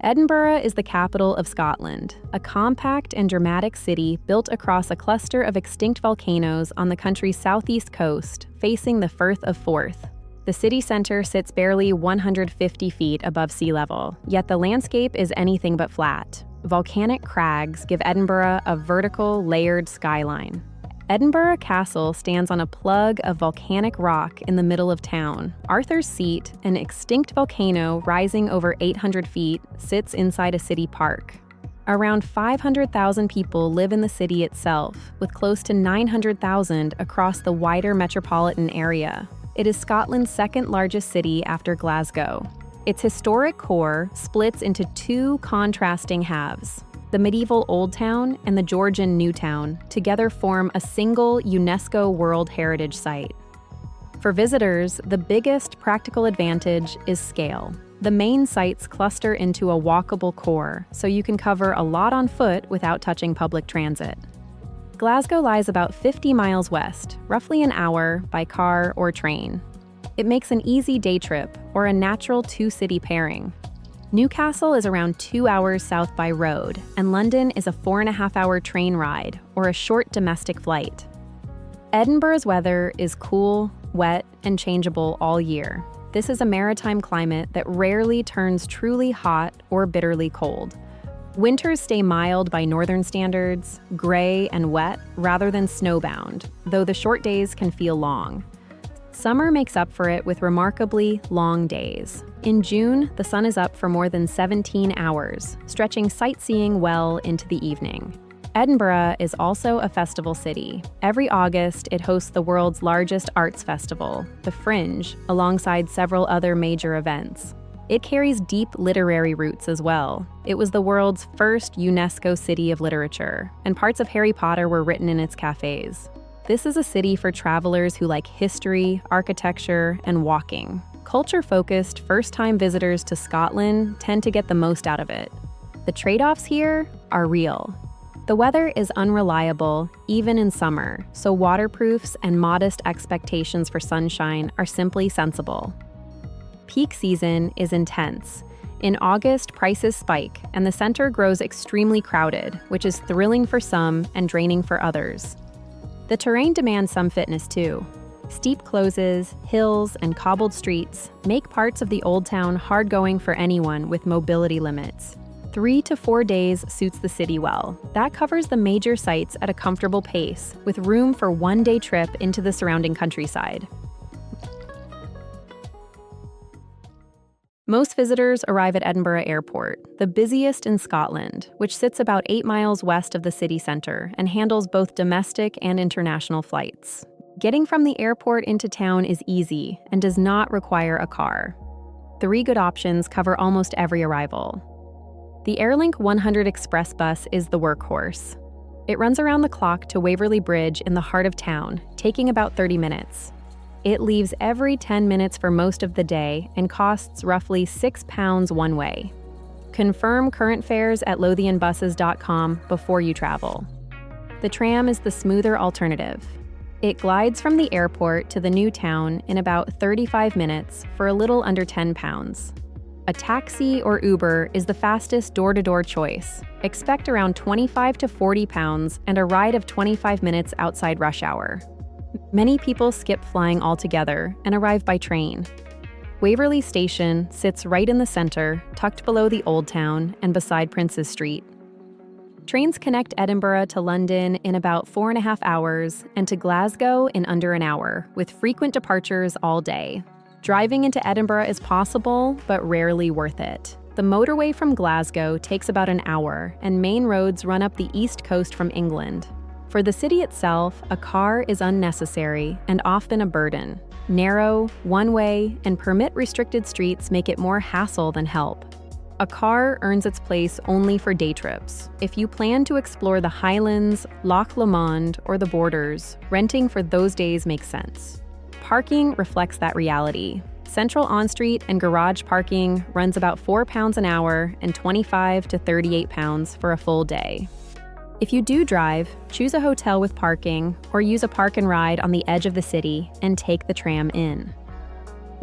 Edinburgh is the capital of Scotland, a compact and dramatic city built across a cluster of extinct volcanoes on the country's southeast coast, facing the Firth of Forth. The city center sits barely 150 feet above sea level, yet the landscape is anything but flat. Volcanic crags give Edinburgh a vertical, layered skyline. Edinburgh Castle stands on a plug of volcanic rock in the middle of town. Arthur's Seat, an extinct volcano rising over 800 feet, sits inside a city park. Around 500,000 people live in the city itself, with close to 900,000 across the wider metropolitan area. It is Scotland's second largest city after Glasgow. Its historic core splits into two contrasting halves. The medieval Old Town and the Georgian New Town together form a single UNESCO World Heritage Site. For visitors, the biggest practical advantage is scale. The main sites cluster into a walkable core, so you can cover a lot on foot without touching public transit. Glasgow lies about 50 miles west, roughly an hour by car or train. It makes an easy day trip or a natural two-city pairing. Newcastle is around 2 hours south by road, and London is a 4.5-hour train ride or a short domestic flight. Edinburgh's weather is cool, wet, and changeable all year. This is a maritime climate that rarely turns truly hot or bitterly cold. Winters stay mild by northern standards, gray and wet rather than snowbound, though the short days can feel long. Summer makes up for it with remarkably long days. In June, the sun is up for more than 17 hours, stretching sightseeing well into the evening. Edinburgh is also a festival city. Every August, it hosts the world's largest arts festival, the Fringe, alongside several other major events. It carries deep literary roots as well. It was the world's first UNESCO City of Literature, and parts of Harry Potter were written in its cafes. This is a city for travelers who like history, architecture, and walking. Culture-focused, first-time visitors to Scotland tend to get the most out of it. The trade-offs here are real. The weather is unreliable, even in summer, so waterproofs and modest expectations for sunshine are simply sensible. Peak season is intense. In August, prices spike, and the center grows extremely crowded, which is thrilling for some and draining for others. The terrain demands some fitness too. Steep closes, hills, and cobbled streets make parts of the Old Town hard going for anyone with mobility limits. 3 to 4 days suits the city well. That covers the major sites at a comfortable pace, with room for one-day trip into the surrounding countryside. Most visitors arrive at Edinburgh Airport, the busiest in Scotland, which sits about 8 miles west of the city centre and handles both domestic and international flights. Getting from the airport into town is easy and does not require a car. 3 good options cover almost every arrival. The Airlink 100 Express bus is the workhorse. It runs around the clock to Waverley Bridge in the heart of town, taking about 30 minutes. It leaves every 10 minutes for most of the day and costs roughly £6 one way. Confirm current fares at lothianbuses.com before you travel. The tram is the smoother alternative. It glides from the airport to the new town in about 35 minutes for a little under £10. A taxi or Uber is the fastest door-to-door choice. Expect around £25 to £40 and a ride of 25 minutes outside rush hour. Many people skip flying altogether and arrive by train. Waverley Station sits right in the center, tucked below the Old Town and beside Princes Street. Trains connect Edinburgh to London in about 4.5 hours and to Glasgow in under an hour, with frequent departures all day. Driving into Edinburgh is possible, but rarely worth it. The motorway from Glasgow takes about an hour, and main roads run up the east coast from England. For the city itself, a car is unnecessary and often a burden. Narrow, one-way, and permit-restricted streets make it more hassle than help. A car earns its place only for day trips. If you plan to explore the Highlands, Loch Lomond, or the Borders, renting for those days makes sense. Parking reflects that reality. Central on-street and garage parking runs about £4 an hour and £25 to £38 for a full day. If you do drive, choose a hotel with parking or use a park and ride on the edge of the city and take the tram in.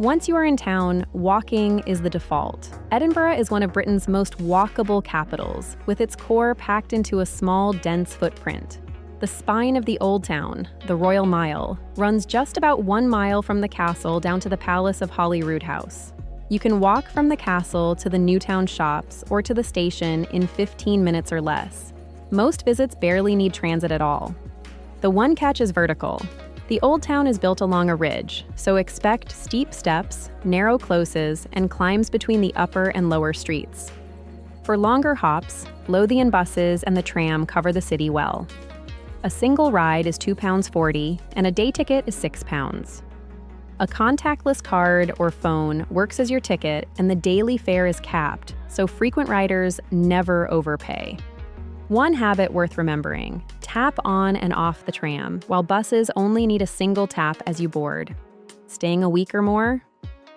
Once you are in town, walking is the default. Edinburgh is one of Britain's most walkable capitals, with its core packed into a small, dense footprint. The spine of the Old Town, the Royal Mile, runs just about 1 mile from the castle down to the Palace of Holyrood House. You can walk from the castle to the Newtown shops or to the station in 15 minutes or less. Most visits barely need transit at all. The one catch is vertical. The Old Town is built along a ridge, so expect steep steps, narrow closes, and climbs between the upper and lower streets. For longer hops, Lothian buses and the tram cover the city well. A single ride is £2.40, and a day ticket is £6. A contactless card or phone works as your ticket, and the daily fare is capped, so frequent riders never overpay. One habit worth remembering: tap on and off the tram, while buses only need a single tap as you board. Staying a week or more?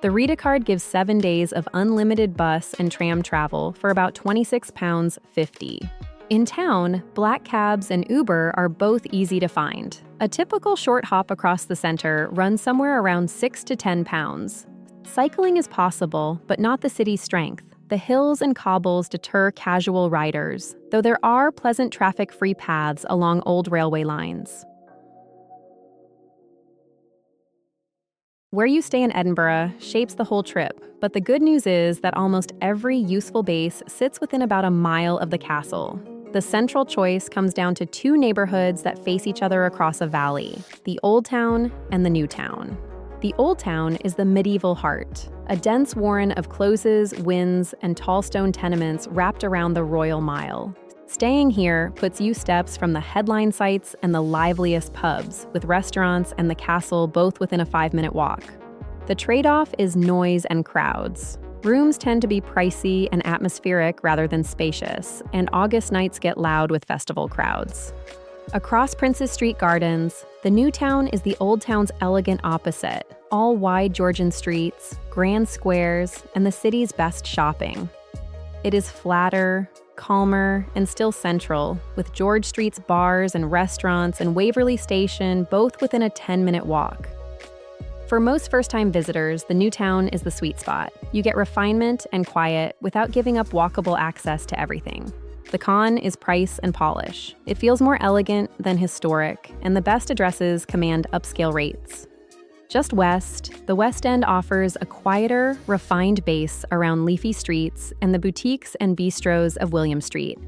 The Rita card gives 7 days of unlimited bus and tram travel for about £26.50. In town, black cabs and Uber are both easy to find. A typical short hop across the center runs somewhere around £6 to £10. Cycling is possible, but not the city's strength. The hills and cobbles deter casual riders, though there are pleasant traffic-free paths along old railway lines. Where you stay in Edinburgh shapes the whole trip, but the good news is that almost every useful base sits within about a mile of the castle. The central choice comes down to 2 neighborhoods that face each other across a valley: the Old Town and the New Town. The Old Town is the medieval heart, a dense warren of closes, wynds, and tall stone tenements wrapped around the Royal Mile. Staying here puts you steps from the headline sites and the liveliest pubs, with restaurants and the castle both within a 5-minute walk. The trade-off is noise and crowds. Rooms tend to be pricey and atmospheric rather than spacious, and August nights get loud with festival crowds. Across Princes Street Gardens, the New Town is the Old Town's elegant opposite: all wide Georgian streets, grand squares, and the city's best shopping. It is flatter, calmer, and still central, with George Street's bars and restaurants and Waverley Station both within a 10-minute walk. For most first-time visitors, the New Town is the sweet spot. You get refinement and quiet without giving up walkable access to everything. The con is price and polish. It feels more elegant than historic, and the best addresses command upscale rates. Just west, the West End offers a quieter, refined base around leafy streets and the boutiques and bistros of William Street.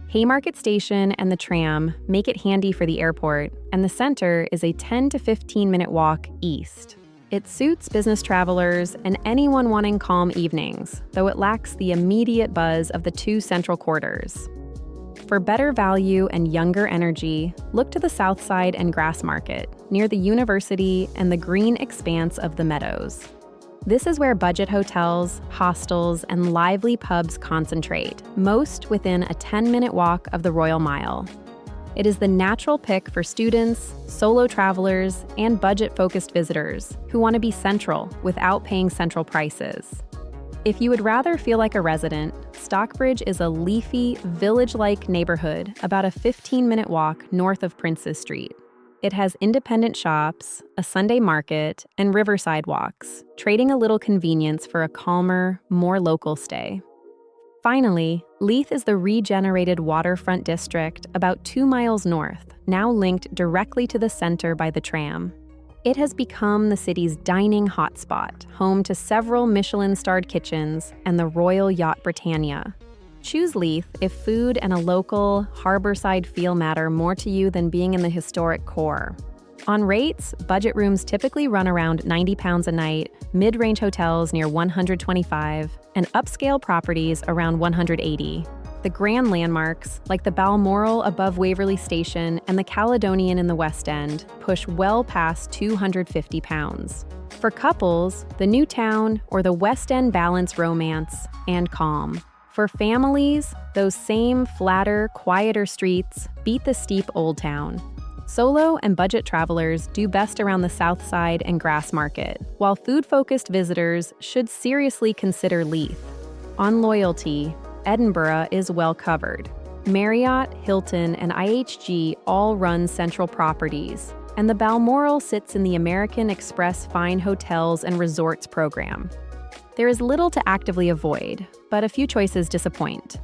Haymarket Station and the tram make it handy for the airport, and the center is a 10 to 15-minute walk east. It suits business travelers and anyone wanting calm evenings, though it lacks the immediate buzz of the 2 central quarters. For better value and younger energy, look to the South Side and Grassmarket, near the university and the green expanse of the Meadows. This is where budget hotels, hostels, and lively pubs concentrate, most within a 10-minute walk of the Royal Mile. It is the natural pick for students, solo travelers, and budget-focused visitors who want to be central without paying central prices. If you would rather feel like a resident, Stockbridge is a leafy, village-like neighborhood about a 15-minute walk north of Princes Street. It has independent shops, a Sunday market, and riverside walks, trading a little convenience for a calmer, more local stay. Finally, Leith is the regenerated waterfront district about 2 miles north, now linked directly to the center by the tram. It has become the city's dining hotspot, home to several Michelin-starred kitchens and the Royal Yacht Britannia. Choose Leith if food and a local, harborside feel matter more to you than being in the historic core. On rates, budget rooms typically run around £90 a night, mid-range hotels near $125, and upscale properties around $180. The grand landmarks, like the Balmoral above Waverley Station and the Caledonian in the West End, push well past £250. For couples, the New Town or the West End balance romance and calm. For families, those same flatter, quieter streets beat the steep Old Town. Solo and budget travelers do best around the South Side and Grassmarket, while food-focused visitors should seriously consider Leith. On loyalty, Edinburgh is well covered. Marriott, Hilton, and IHG all run central properties, and the Balmoral sits in the American Express Fine Hotels and Resorts program. There is little to actively avoid, but a few choices disappoint.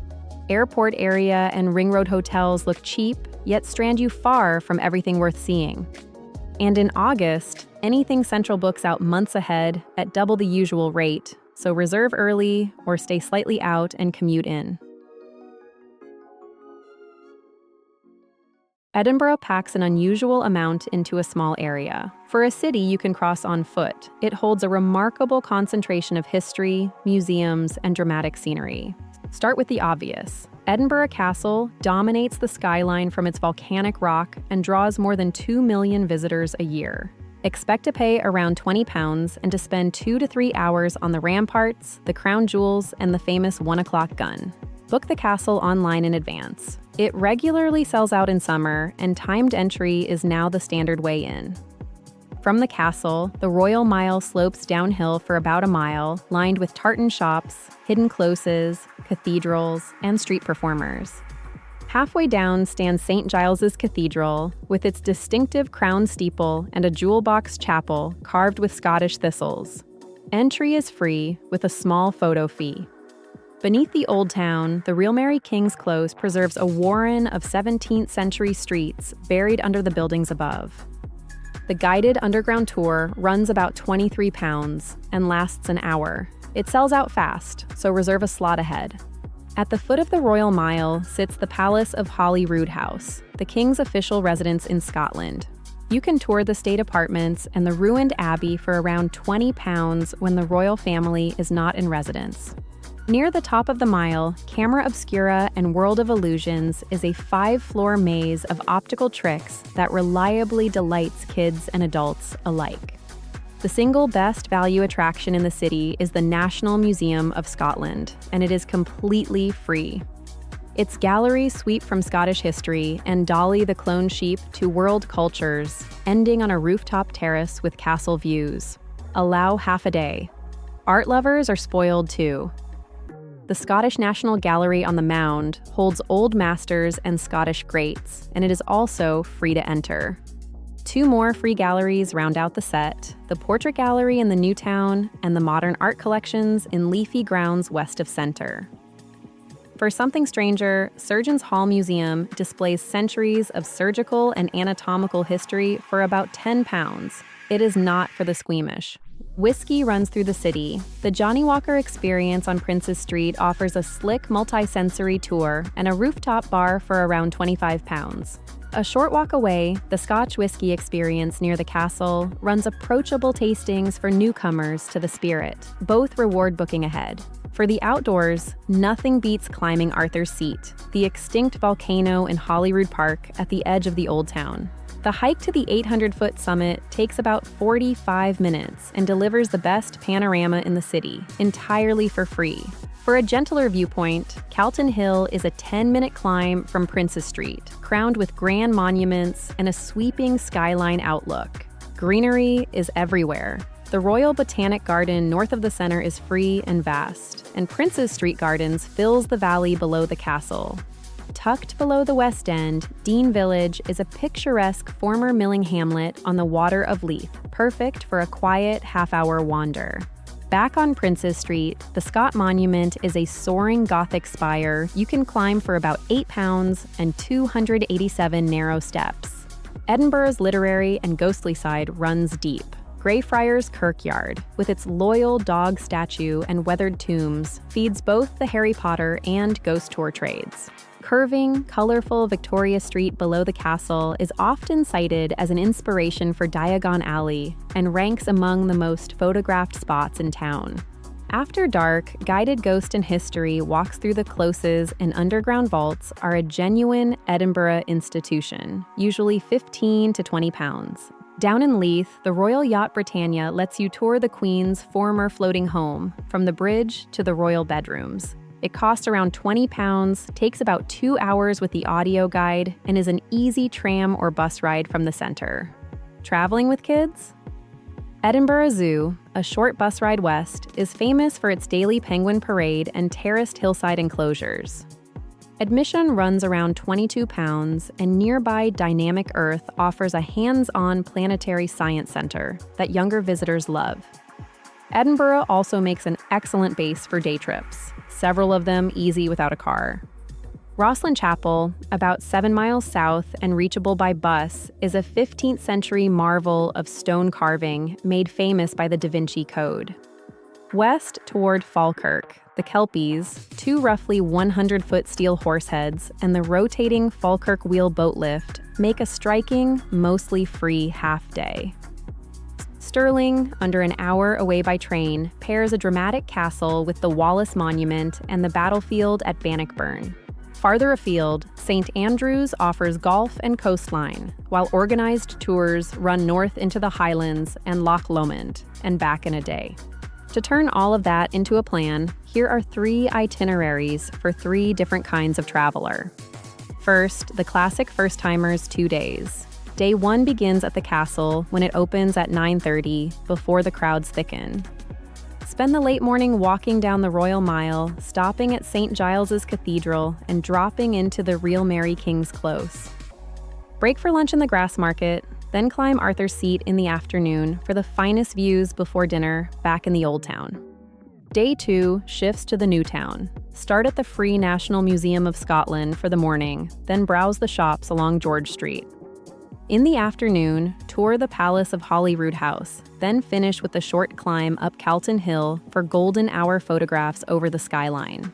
Airport area and ring road hotels look cheap, yet strand you far from everything worth seeing. And in August, anything Central books out months ahead at double the usual rate, so reserve early or stay slightly out and commute in. Edinburgh packs an unusual amount into a small area. For a city you can cross on foot, it holds a remarkable concentration of history, museums, and dramatic scenery. Start with the obvious. Edinburgh Castle dominates the skyline from its volcanic rock and draws more than 2 million visitors a year. Expect to pay around £20 and to spend 2 to 3 hours on the ramparts, the crown jewels, and the famous 1 o'clock gun. Book the castle online in advance. It regularly sells out in summer, and timed entry is now the standard way in. From the castle, the Royal Mile slopes downhill for about a mile, lined with tartan shops, hidden closes, cathedrals, and street performers. Halfway down stands St. Giles's Cathedral, with its distinctive crown steeple and a jewel-box chapel carved with Scottish thistles. Entry is free, with a small photo fee. Beneath the Old Town, the Real Mary King's Close preserves a warren of 17th century streets buried under the buildings above. The guided underground tour runs about £23 and lasts an hour. It sells out fast, so reserve a slot ahead. At the foot of the Royal Mile sits the Palace of Holyrood House, the King's official residence in Scotland. You can tour the state apartments and the ruined abbey for around £20 when the royal family is not in residence. Near the top of the mile, Camera Obscura and World of Illusions is a 5-floor maze of optical tricks that reliably delights kids and adults alike. The single best value attraction in the city is the National Museum of Scotland, and it is completely free. Its galleries sweep from Scottish history and dolly the clone sheep to world cultures, ending on a rooftop terrace with castle views. Allow half a day. Art lovers are spoiled too. The Scottish National Gallery on the Mound holds old masters and Scottish greats, and it is also free to enter. 2 more free galleries round out the set, the Portrait Gallery in the New Town and the Modern Art Collections in leafy grounds west of Centre. For something stranger, Surgeons Hall Museum displays centuries of surgical and anatomical history for about £10. It is not for the squeamish. Whiskey runs through the city. The Johnny Walker Experience on Princes Street offers a slick multi-sensory tour and a rooftop bar for around £25. A short walk away, the Scotch Whiskey Experience near the castle runs approachable tastings for newcomers to the spirit. Both reward booking ahead. For the outdoors, nothing beats climbing Arthur's Seat, the extinct volcano in Holyrood Park at the edge of the Old Town. The hike to the 800-foot summit takes about 45 minutes and delivers the best panorama in the city, entirely for free. For a gentler viewpoint, Calton Hill is a 10-minute climb from Princes Street, crowned with grand monuments and a sweeping skyline outlook. Greenery is everywhere. The Royal Botanic Garden north of the center is free and vast, and Princes Street Gardens fills the valley below the castle. Tucked below the West End, Dean Village is a picturesque former milling hamlet on the water of Leith, perfect for a quiet half-hour wander. Back on Princes Street, the Scott Monument is a soaring Gothic spire you can climb for about £8 and 287 narrow steps. Edinburgh's literary and ghostly side runs deep. Greyfriars Kirkyard, with its loyal dog statue and weathered tombs, feeds both the Harry Potter and ghost tour trades. Curving, colorful Victoria Street below the castle is often cited as an inspiration for Diagon Alley and ranks among the most photographed spots in town. After dark, guided ghost and history walks through the closes and underground vaults are a genuine Edinburgh institution, usually £15 to £20. Down in Leith, the Royal Yacht Britannia lets you tour the Queen's former floating home, from the bridge to the royal bedrooms. It costs around £20, takes about 2 hours with the audio guide, and is an easy tram or bus ride from the center. Traveling with kids? Edinburgh Zoo, a short bus ride west, is famous for its daily penguin parade and terraced hillside enclosures. Admission runs around £22, and nearby Dynamic Earth offers a hands-on planetary science center that younger visitors love. Edinburgh also makes an excellent base for day trips, several of them easy without a car. Rosslyn Chapel, about 7 miles south and reachable by bus, is a 15th century marvel of stone carving made famous by the Da Vinci Code. West toward Falkirk, the Kelpies, 2 roughly 100-foot steel horseheads, and the rotating Falkirk wheel boat lift make a striking, mostly free half-day. Stirling, under an hour away by train, pairs a dramatic castle with the Wallace Monument and the battlefield at Bannockburn. Farther afield, St. Andrews offers golf and coastline, while organized tours run north into the Highlands and Loch Lomond, and back in a day. To turn all of that into a plan, here are 3 itineraries for 3 different kinds of traveler. First, the classic first-timers 2 days. Day 1 begins at the castle when it opens at 9:30 before the crowds thicken. Spend the late morning walking down the Royal Mile, stopping at St. Giles's Cathedral, and dropping into the real Mary King's Close. Break for lunch in the Grass Market, then climb Arthur's Seat in the afternoon for the finest views before dinner back in the Old Town. Day 2 shifts to the New Town. Start at the Free National Museum of Scotland for the morning, then browse the shops along George Street. In the afternoon, tour the Palace of Holyrood House, then finish with a short climb up Calton Hill for golden hour photographs over the skyline.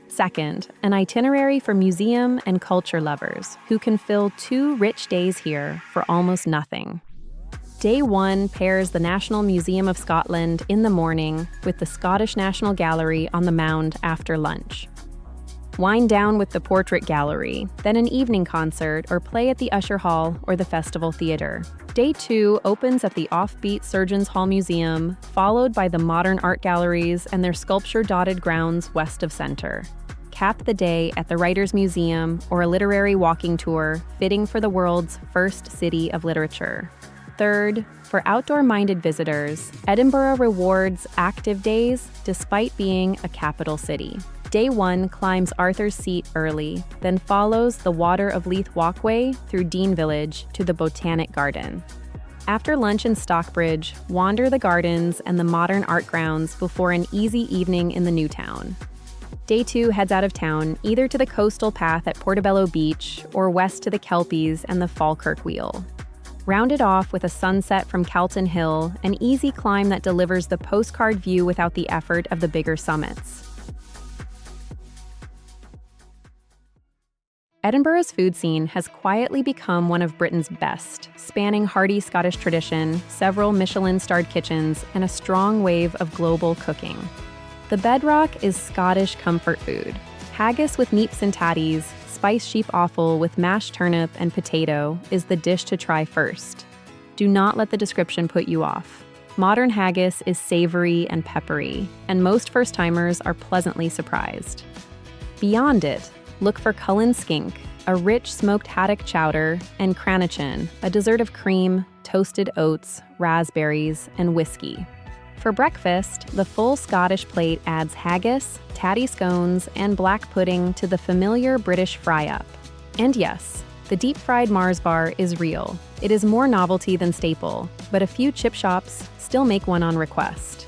Second, an itinerary for museum and culture lovers who can fill 2 rich days here for almost nothing. Day 1 pairs the National Museum of Scotland in the morning with the Scottish National Gallery on the Mound after lunch. Wind down with the Portrait Gallery, then an evening concert or play at the Usher Hall or the Festival Theatre. Day 2 opens at the offbeat Surgeons Hall Museum, followed by the modern art galleries and their sculpture-dotted grounds west of center. Cap the day at the Writers' Museum or a literary walking tour fitting for the world's first city of literature. Third, for outdoor-minded visitors, Edinburgh rewards active days despite being a capital city. Day 1 climbs Arthur's Seat early, then follows the Water of Leith walkway through Dean Village to the Botanic Garden. After lunch in Stockbridge, wander the gardens and the modern art grounds before an easy evening in the New Town. Day 2 heads out of town, either to the coastal path at Portobello Beach or west to the Kelpies and the Falkirk Wheel. Round it off with a sunset from Calton Hill, an easy climb that delivers the postcard view without the effort of the bigger summits. Edinburgh's food scene has quietly become one of Britain's best, spanning hearty Scottish tradition, several Michelin-starred kitchens, and a strong wave of global cooking. The bedrock is Scottish comfort food. Haggis with neeps and tatties, spiced sheep offal with mashed turnip and potato is the dish to try first. Do not let the description put you off. Modern haggis is savory and peppery, and most first-timers are pleasantly surprised. Beyond it, look for Cullen skink, a rich smoked haddock chowder, and cranachan, a dessert of cream, toasted oats, raspberries, and whiskey. For breakfast, the full Scottish plate adds haggis, tatty scones, and black pudding to the familiar British fry-up. And yes, the deep-fried Mars bar is real. It is more novelty than staple, but a few chip shops still make one on request.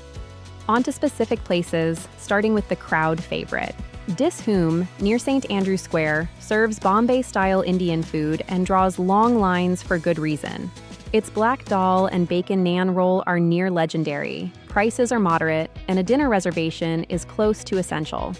On to specific places, starting with the crowd favorite. Dishoom, near St. Andrew Square, serves Bombay-style Indian food and draws long lines for good reason. Its black dal and bacon naan roll are near legendary, prices are moderate, and a dinner reservation is close to essential.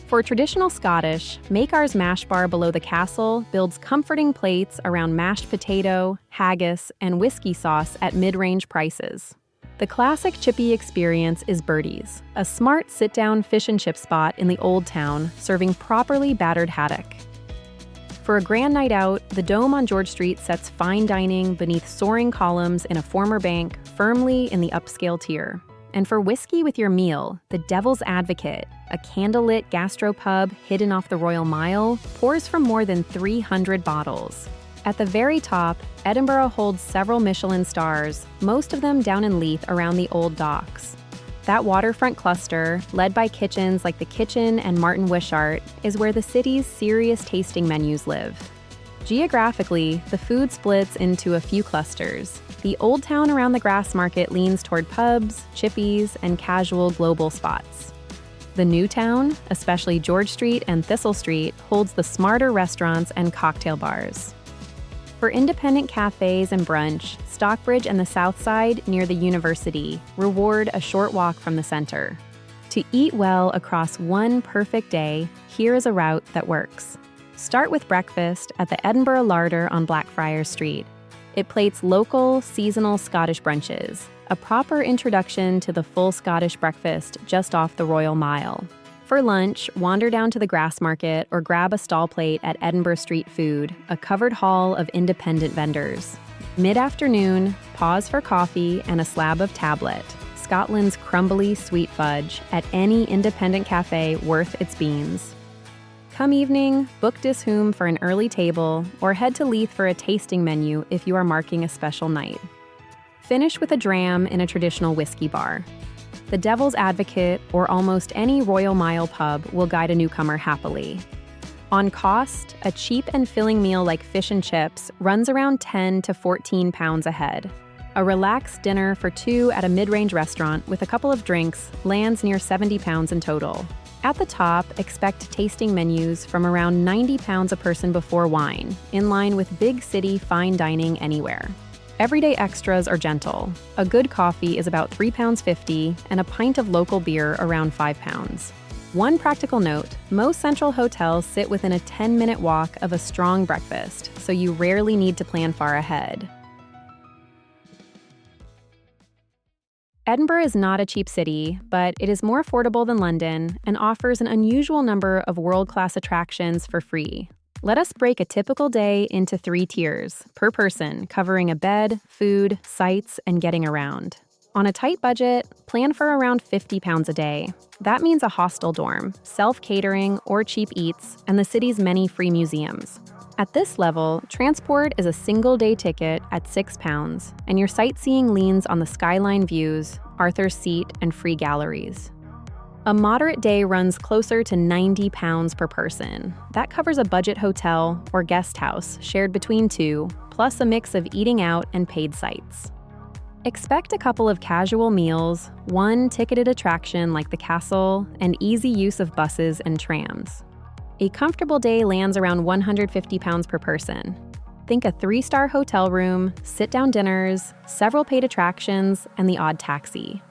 For traditional Scottish, Makar's mash bar below the castle builds comforting plates around mashed potato, haggis, and whiskey sauce at mid-range prices. The classic chippy experience is Birdie's, a smart sit-down fish and chip spot in the Old Town, serving properly battered haddock. For a grand night out, the Dome on George Street sets fine dining beneath soaring columns in a former bank, firmly in the upscale tier. And for whiskey with your meal, the Devil's Advocate, a candlelit gastropub hidden off the Royal Mile, pours from more than 300 bottles. At the very top, Edinburgh holds several Michelin stars, most of them down in Leith around the old docks. That waterfront cluster, led by kitchens like the Kitchen and Martin Wishart, is where the city's serious tasting menus live. Geographically, the food splits into a few clusters. The Old Town around the Grass Market leans toward pubs, chippies, and casual global spots. The New Town, especially George Street and Thistle Street, holds the smarter restaurants and cocktail bars. For independent cafes and brunch, Stockbridge and the South Side near the university reward a short walk from the center. To eat well across one perfect day, here is a route that works. Start with breakfast at the Edinburgh Larder on Blackfriars Street. It plates local, seasonal Scottish brunches, a proper introduction to the full Scottish breakfast just off the Royal Mile. For lunch, wander down to the Grass Market or grab a stall plate at Edinburgh Street Food, a covered hall of independent vendors. Mid-afternoon, pause for coffee and a slab of tablet, Scotland's crumbly sweet fudge, at any independent cafe worth its beans. Come evening, book Dishoom for an early table or head to Leith for a tasting menu if you are marking a special night. Finish with a dram in a traditional whiskey bar. The Devil's Advocate or almost any Royal Mile pub will guide a newcomer happily. On cost, a cheap and filling meal like fish and chips runs around £10 to £14 a head. A relaxed dinner for two at a mid-range restaurant with a couple of drinks lands near £70 in total. At the top, expect tasting menus from around £90 a person before wine, in line with big city fine dining anywhere. Everyday extras are gentle. A good coffee is about £3.50 and a pint of local beer around £5. One practical note, most central hotels sit within a 10-minute walk of a strong breakfast, so you rarely need to plan far ahead. Edinburgh is not a cheap city, but it is more affordable than London and offers an unusual number of world-class attractions for free. Let us break a typical day into 3 tiers, per person, covering a bed, food, sights, and getting around. On a tight budget, plan for around £50 a day. That means a hostel dorm, self-catering or cheap eats, and the city's many free museums. At this level, transport is a single-day ticket at £6, and your sightseeing leans on the skyline views, Arthur's Seat, and free galleries. A moderate day runs closer to £90 per person. That covers a budget hotel or guest house shared between two, plus a mix of eating out and paid sites. Expect a couple of casual meals, one ticketed attraction like the castle, and easy use of buses and trams. A comfortable day lands around £150 per person. Think a 3-star hotel room, sit-down dinners, several paid attractions, and the odd taxi.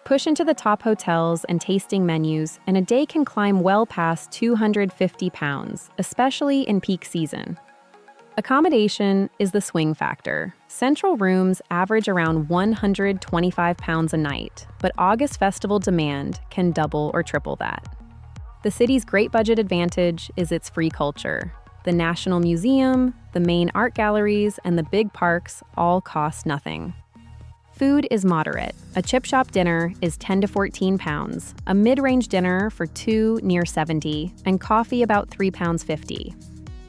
Push into the top hotels and tasting menus, and a day can climb well past £250, especially in peak season. Accommodation is the swing factor. Central rooms average around £125 a night, but August festival demand can double or triple that. The city's great budget advantage is its free culture. The National Museum, the main art galleries, and the big parks all cost nothing. Food is moderate. A chip shop dinner is £10 to £14, a mid-range dinner for two near £70, and coffee about £3.50.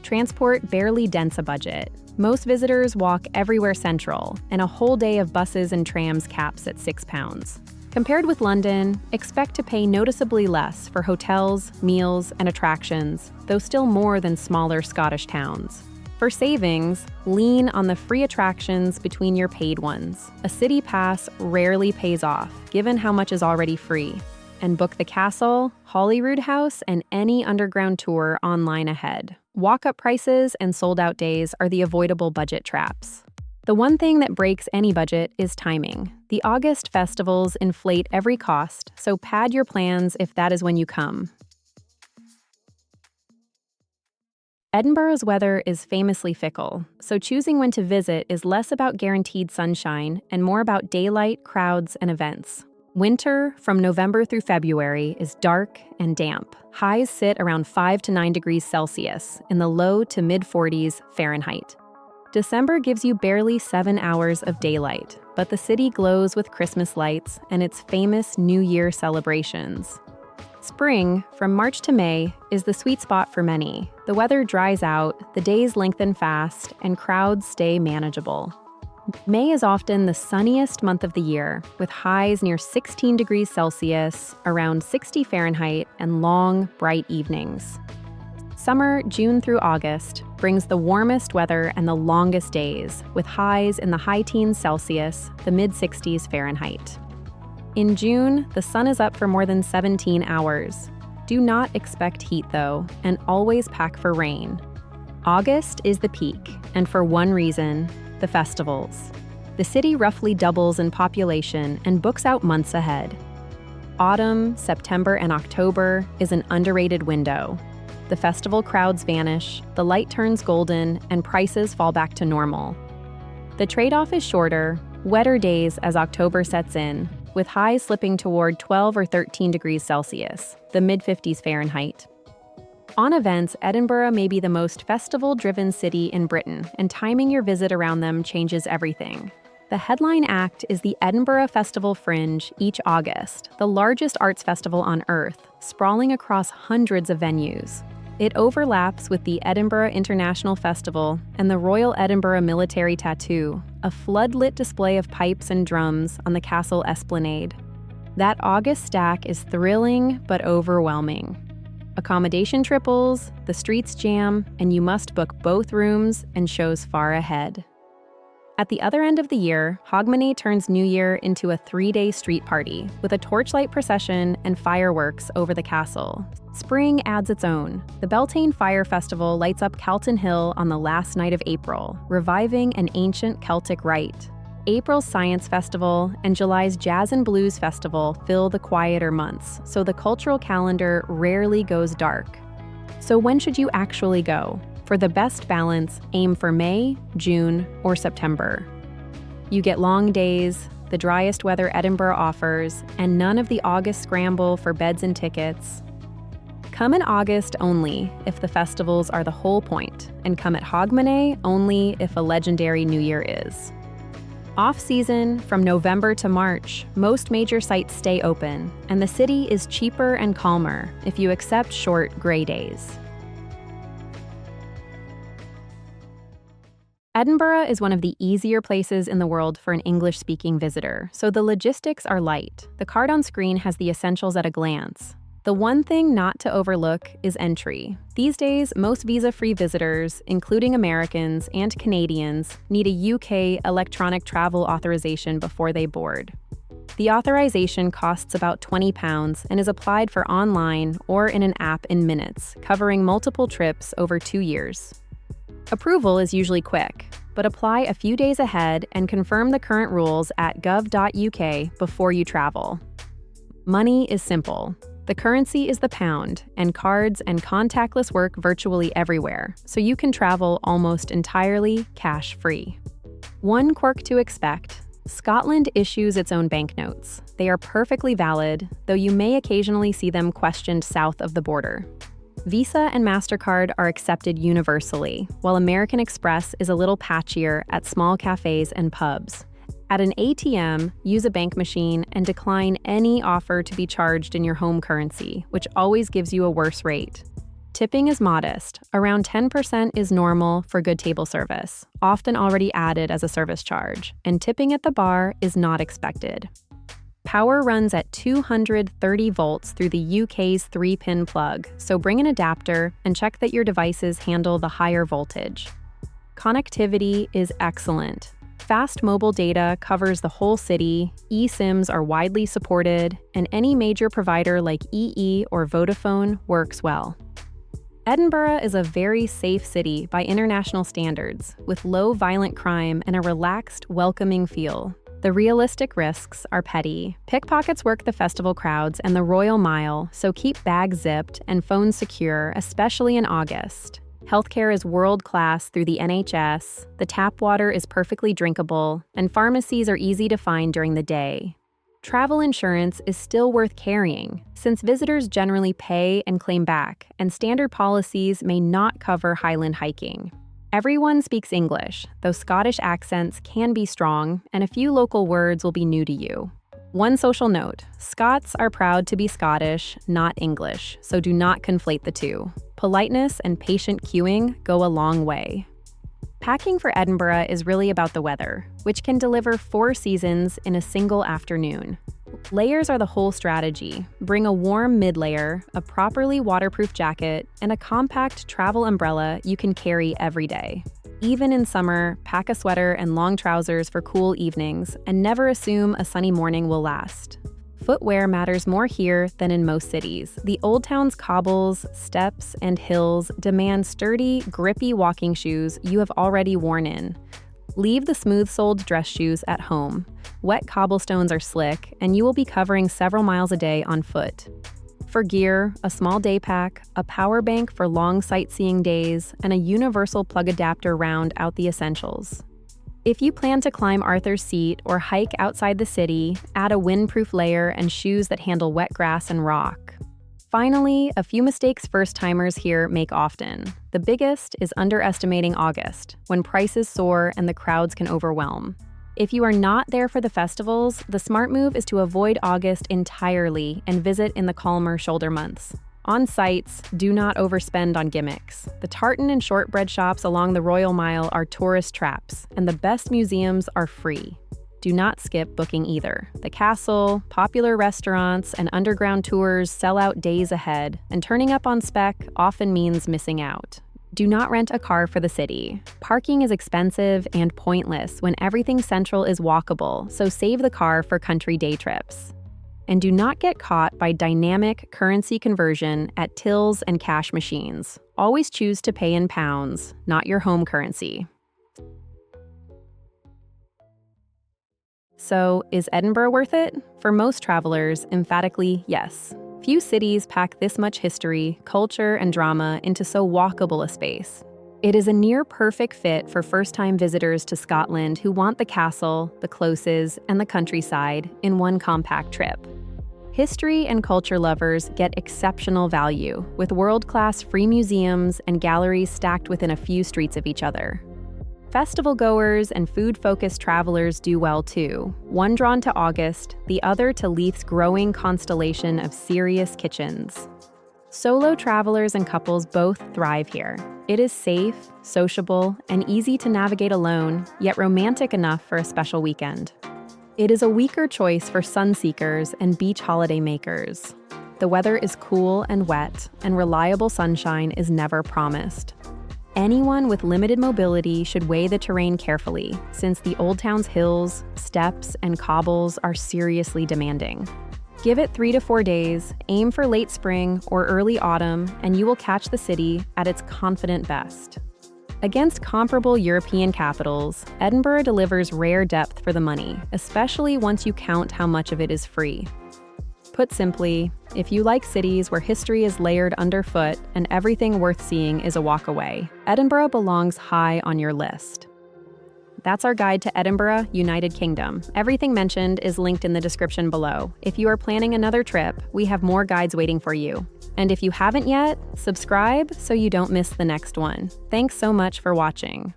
Transport barely dents a budget. Most visitors walk everywhere central, and a whole day of buses and trams caps at £6. Compared with London, expect to pay noticeably less for hotels, meals, and attractions, though still more than smaller Scottish towns. For savings, lean on the free attractions between your paid ones. A city pass rarely pays off, given how much is already free. And book the castle, Holyrood House, and any underground tour online ahead. Walk-up prices and sold-out days are the avoidable budget traps. The one thing that breaks any budget is timing. The August festivals inflate every cost, so pad your plans if that is when you come. Edinburgh's weather is famously fickle, so choosing when to visit is less about guaranteed sunshine and more about daylight, crowds, and events. Winter, from November through February, is dark and damp. Highs sit around 5 to 9 degrees Celsius in the low to mid-40s Fahrenheit. December gives you barely 7 hours of daylight, but the city glows with Christmas lights and its famous New Year celebrations. Spring, from March to May, is the sweet spot for many. The weather dries out, the days lengthen fast, and crowds stay manageable. May is often the sunniest month of the year, with highs near 16 degrees Celsius, around 60 Fahrenheit, and long, bright evenings. Summer, June through August, brings the warmest weather and the longest days, with highs in the high teens Celsius, the mid-60s Fahrenheit. In June, the sun is up for more than 17 hours. Do not expect heat, though, and always pack for rain. August is the peak, and for one reason: the festivals. The city roughly doubles in population and books out months ahead. Autumn, September, and October is an underrated window. The festival crowds vanish, the light turns golden, and prices fall back to normal. The trade-off is shorter, wetter days as October sets in, with highs slipping toward 12 or 13 degrees Celsius, the mid-50s Fahrenheit. On events, Edinburgh may be the most festival-driven city in Britain, and timing your visit around them changes everything. The headline act is the Edinburgh Festival Fringe each August, the largest arts festival on Earth, sprawling across hundreds of venues. It overlaps with the Edinburgh International Festival and the Royal Edinburgh Military Tattoo, a floodlit display of pipes and drums on the castle esplanade. That August stack is thrilling but overwhelming. Accommodation triples, the streets jam, and you must book both rooms and shows far ahead. At the other end of the year, Hogmanay turns New Year into a 3-day street party with a torchlight procession and fireworks over the castle. Spring adds its own. The Beltane Fire Festival lights up Calton Hill on the last night of April, reviving an ancient Celtic rite. April's Science Festival and July's Jazz and Blues Festival fill the quieter months, so the cultural calendar rarely goes dark. So when should you actually go? For the best balance, aim for May, June, or September. You get long days, the driest weather Edinburgh offers, and none of the August scramble for beds and tickets. Come in August only if the festivals are the whole point, and come at Hogmanay only if a legendary New Year is. Off-season, from November to March, most major sites stay open, and the city is cheaper and calmer if you accept short, gray days. Edinburgh is one of the easier places in the world for an English-speaking visitor, so the logistics are light. The card on screen has the essentials at a glance. The one thing not to overlook is entry. These days, most visa-free visitors, including Americans and Canadians, need a UK electronic travel authorization before they board. The authorization costs about £20 and is applied for online or in an app in minutes, covering multiple trips over 2 years. Approval is usually quick, but apply a few days ahead and confirm the current rules at gov.uk before you travel. Money is simple. The currency is the pound, and cards and contactless work virtually everywhere, so you can travel almost entirely cash-free. One quirk to expect: Scotland issues its own banknotes. They are perfectly valid, though you may occasionally see them questioned south of the border. Visa and MasterCard are accepted universally, while American Express is a little patchier at small cafes and pubs. At an ATM, use a bank machine and decline any offer to be charged in your home currency, which always gives you a worse rate. Tipping is modest. Around 10% is normal for good table service, often already added as a service charge, and tipping at the bar is not expected. Power runs at 230 volts through the UK's 3-pin plug, so bring an adapter and check that your devices handle the higher voltage. Connectivity is excellent. Fast mobile data covers the whole city, eSIMs are widely supported, and any major provider like EE or Vodafone works well. Edinburgh is a very safe city by international standards, with low violent crime and a relaxed, welcoming feel. The realistic risks are petty. Pickpockets work the festival crowds and the Royal Mile, so keep bags zipped and phones secure, especially in August. Healthcare is world-class through the NHS, the tap water is perfectly drinkable, and pharmacies are easy to find during the day. Travel insurance is still worth carrying, since visitors generally pay and claim back, and standard policies may not cover highland hiking. Everyone speaks English, though Scottish accents can be strong, and a few local words will be new to you. One social note: Scots are proud to be Scottish, not English, so do not conflate the two. Politeness and patient queuing go a long way. Packing for Edinburgh is really about the weather, which can deliver 4 seasons in a single afternoon. Layers are the whole strategy. Bring a warm mid-layer, a properly waterproof jacket, and a compact travel umbrella you can carry every day. Even in summer, pack a sweater and long trousers for cool evenings, and never assume a sunny morning will last. Footwear matters more here than in most cities. The Old Town's cobbles, steps, and hills demand sturdy, grippy walking shoes you have already worn in. Leave the smooth-soled dress shoes at home. Wet cobblestones are slick, and you will be covering several miles a day on foot. For gear, a small day pack, a power bank for long sightseeing days, and a universal plug adapter round out the essentials. If you plan to climb Arthur's Seat or hike outside the city, add a windproof layer and shoes that handle wet grass and rock. Finally, a few mistakes first-timers here make often. The biggest is underestimating August, when prices soar and the crowds can overwhelm. If you are not there for the festivals, the smart move is to avoid August entirely and visit in the calmer shoulder months. On sites, do not overspend on gimmicks. The tartan and shortbread shops along the Royal Mile are tourist traps, and the best museums are free. Do not skip booking either. The castle, popular restaurants, and underground tours sell out days ahead, and turning up on spec often means missing out. Do not rent a car for the city. Parking is expensive and pointless when everything central is walkable, so save the car for country day trips. And do not get caught by dynamic currency conversion at tills and cash machines. Always choose to pay in pounds, not your home currency. So, is Edinburgh worth it? For most travelers, emphatically yes. Few cities pack this much history, culture, and drama into so walkable a space. It is a near-perfect fit for first-time visitors to Scotland who want the castle, the closes, and the countryside in one compact trip. History and culture lovers get exceptional value, with world-class free museums and galleries stacked within a few streets of each other. Festival goers and food-focused travelers do well too, one drawn to August, the other to Leith's growing constellation of serious kitchens. Solo travelers and couples both thrive here. It is safe, sociable, and easy to navigate alone, yet romantic enough for a special weekend. It is a weaker choice for sun-seekers and beach holiday makers. The weather is cool and wet, and reliable sunshine is never promised. Anyone with limited mobility should weigh the terrain carefully, since the Old Town's hills, steps, and cobbles are seriously demanding. Give it 3 to 4 days, aim for late spring or early autumn, and you will catch the city at its confident best. Against comparable European capitals, Edinburgh delivers rare depth for the money, especially once you count how much of it is free. Put simply, if you like cities where history is layered underfoot and everything worth seeing is a walk away, Edinburgh belongs high on your list. That's our guide to Edinburgh, United Kingdom. Everything mentioned is linked in the description below. If you are planning another trip, we have more guides waiting for you. And if you haven't yet, subscribe so you don't miss the next one. Thanks so much for watching.